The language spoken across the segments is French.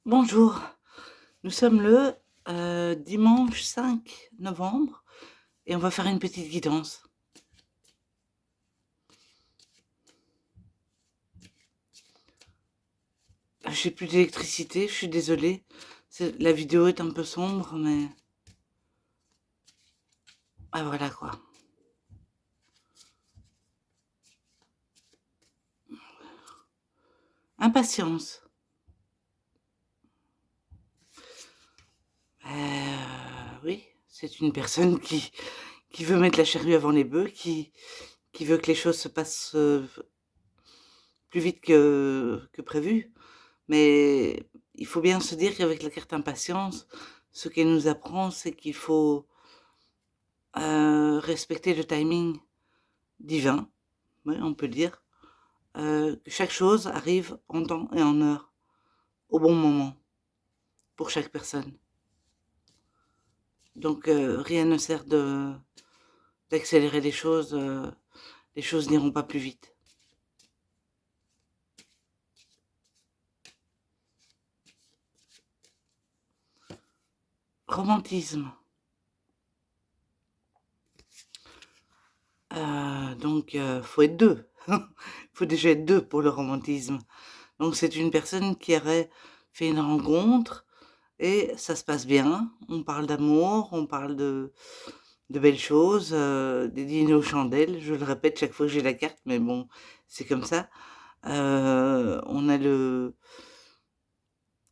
Bonjour, nous sommes le dimanche 5 novembre et on va faire une petite guidance. J'ai plus d'électricité, je suis désolée. La vidéo est un peu sombre, mais ah voilà quoi. Impatience. Oui, c'est une personne qui veut mettre la charrue avant les bœufs, qui veut que les choses se passent plus vite que prévu. Mais il faut bien se dire qu'avec la carte impatience, ce qu'elle nous apprend, c'est qu'il faut respecter le timing divin, oui, on peut dire, que chaque chose arrive en temps et en heure, au bon moment, pour chaque personne. Donc rien ne sert d'accélérer les choses n'iront pas plus vite. Romantisme. Donc faut être 2. Faut déjà être 2 pour le romantisme. Donc c'est une personne qui aurait fait une rencontre et ça se passe bien. On parle d'amour, on parle de belles choses, des dîners aux chandelles. Je le répète chaque fois que j'ai la carte, mais bon, c'est comme ça. On a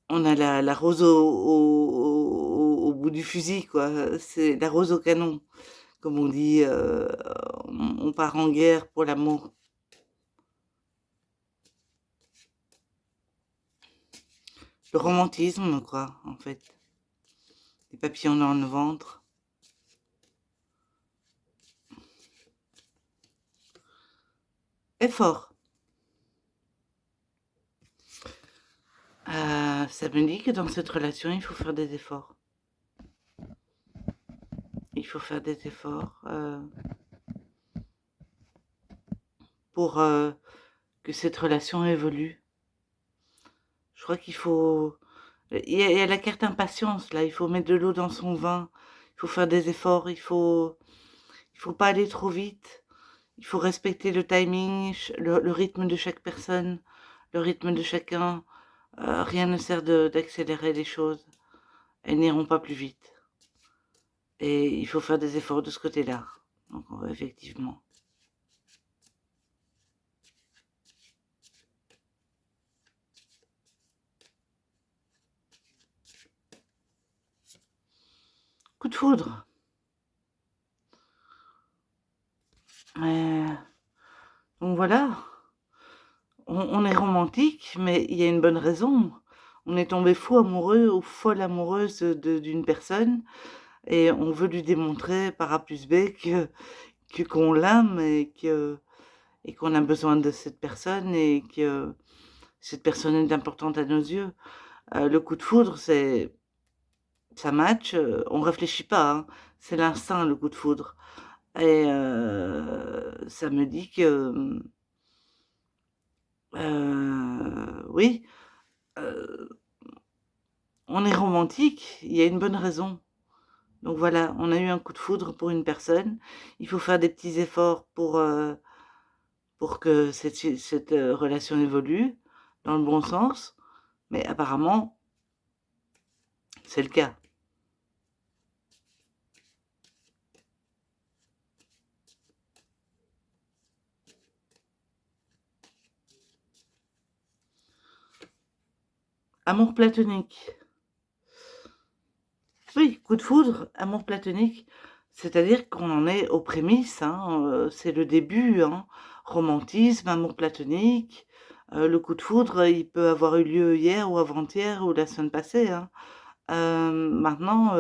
la rose au bout du fusil, quoi. C'est la rose au canon, comme on dit, on part en guerre pour l'amour. Le romantisme, quoi, en fait. Des papillons dans le ventre. Effort. Ça me dit que dans cette relation, il faut faire des efforts. Il faut faire des efforts pour que cette relation évolue. Je crois qu'il faut... il y a la carte impatience, là. Il faut mettre de l'eau dans son vin. Il faut faire des efforts. Il faut pas aller trop vite. Il faut respecter le timing, le rythme de chaque personne, le rythme de chacun. Rien ne sert d'accélérer les choses. Elles n'iront pas plus vite. Et il faut faire des efforts de ce côté-là. Donc, effectivement. Coup de foudre. Donc voilà, on est romantique, mais il y a une bonne raison. On est tombé fou amoureux ou folle amoureuse d'une personne et on veut lui démontrer par A plus B qu'on l'aime et qu'on a besoin de cette personne et que cette personne est importante à nos yeux. Le coup de foudre, ça match, on réfléchit pas, hein. C'est l'instinct, le coup de foudre. Et ça me dit que, oui, heu, on est romantique, il y a une bonne raison. Donc voilà, on a eu un coup de foudre pour une personne. Il faut faire des petits efforts pour que cette relation évolue dans le bon sens, mais apparemment, c'est le cas. Amour platonique. Oui, coup de foudre, amour platonique, c'est-à-dire qu'on en est aux prémices, hein, c'est le début, hein. Romantisme, amour platonique, le coup de foudre, il peut avoir eu lieu hier ou avant-hier ou la semaine passée, hein. Maintenant,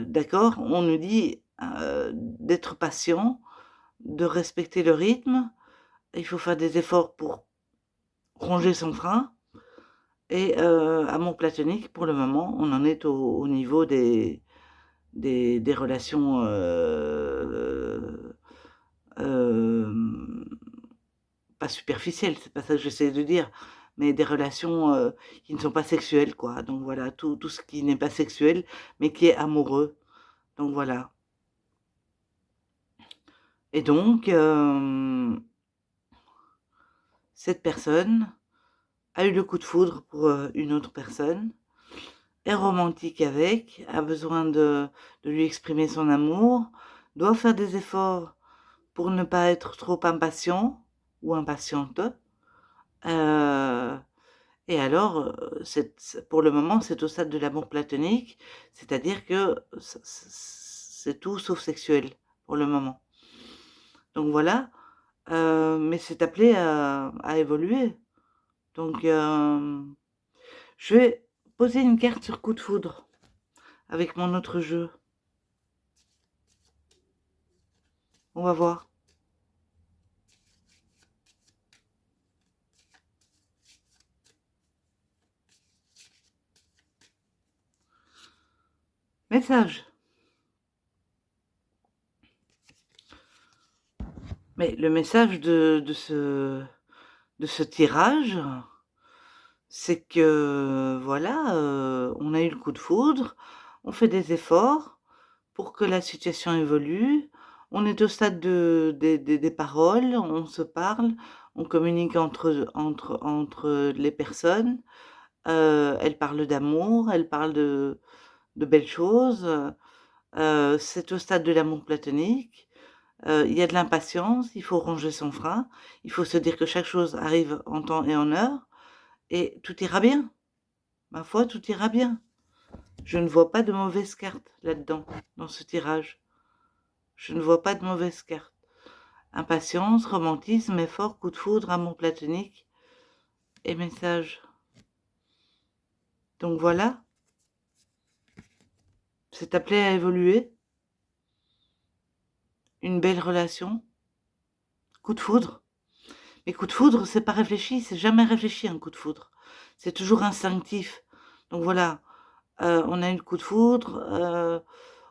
d'accord, on nous dit, d'être patient, de respecter le rythme, il faut faire des efforts pour ronger son frein. Et amour platonique, pour le moment, on en est au niveau des relations, hem, pas superficielles, c'est pas ça que j'essaie de dire, mais des relations, qui ne sont pas sexuelles, quoi. Donc voilà, tout ce qui n'est pas sexuel, mais qui est amoureux. Donc voilà. Et donc, cette personne a eu le coup de foudre pour, une autre personne, est romantique avec, a besoin de lui exprimer son amour, doit faire des efforts pour ne pas être trop impatient ou impatiente. Heu et alors, c'est pour le moment, c'est au stade de l'amour platonique, c'est-à-dire que c'est tout sauf sexuel pour le moment. Donc voilà, mais c'est appelé à évoluer. Donc je vais poser une carte sur coup de foudre avec mon autre jeu. On va voir. Message. Mais le message de ce tirage, c'est que voilà, on a eu le coup de foudre, on fait des efforts pour que la situation évolue. On est au stade des paroles, on se parle, on communique entre les personnes. Elles parlent d'amour, elles parlent de belles choses. C'est au stade de l'amour platonique. Il y a de l'impatience, il faut ronger son frein, il faut se dire que chaque chose arrive en temps et en heure et tout ira bien. Ma foi, tout ira bien. Je ne vois pas de mauvaises cartes là-dedans, dans ce tirage. Je ne vois pas de mauvaises cartes. Impatience, romantisme, effort, coup de foudre, amour platonique et message. Donc voilà, c'est appelé à évoluer. Une belle relation. Coup de foudre. Mais coup de foudre, c'est pas réfléchi, c'est jamais réfléchi un coup de foudre. C'est toujours instinctif. Donc voilà, on a eu le coup de foudre,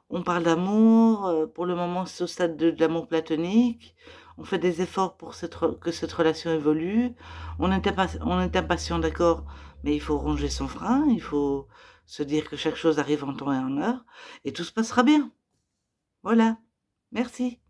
on parle d'amour, pour le moment c'est au stade de l'amour platonique. On fait des efforts pour que cette relation évolue. On est impatient, d'accord, mais il faut ronger son frein, il faut se dire que chaque chose arrive en temps et en heure et tout se passera bien. Voilà, merci.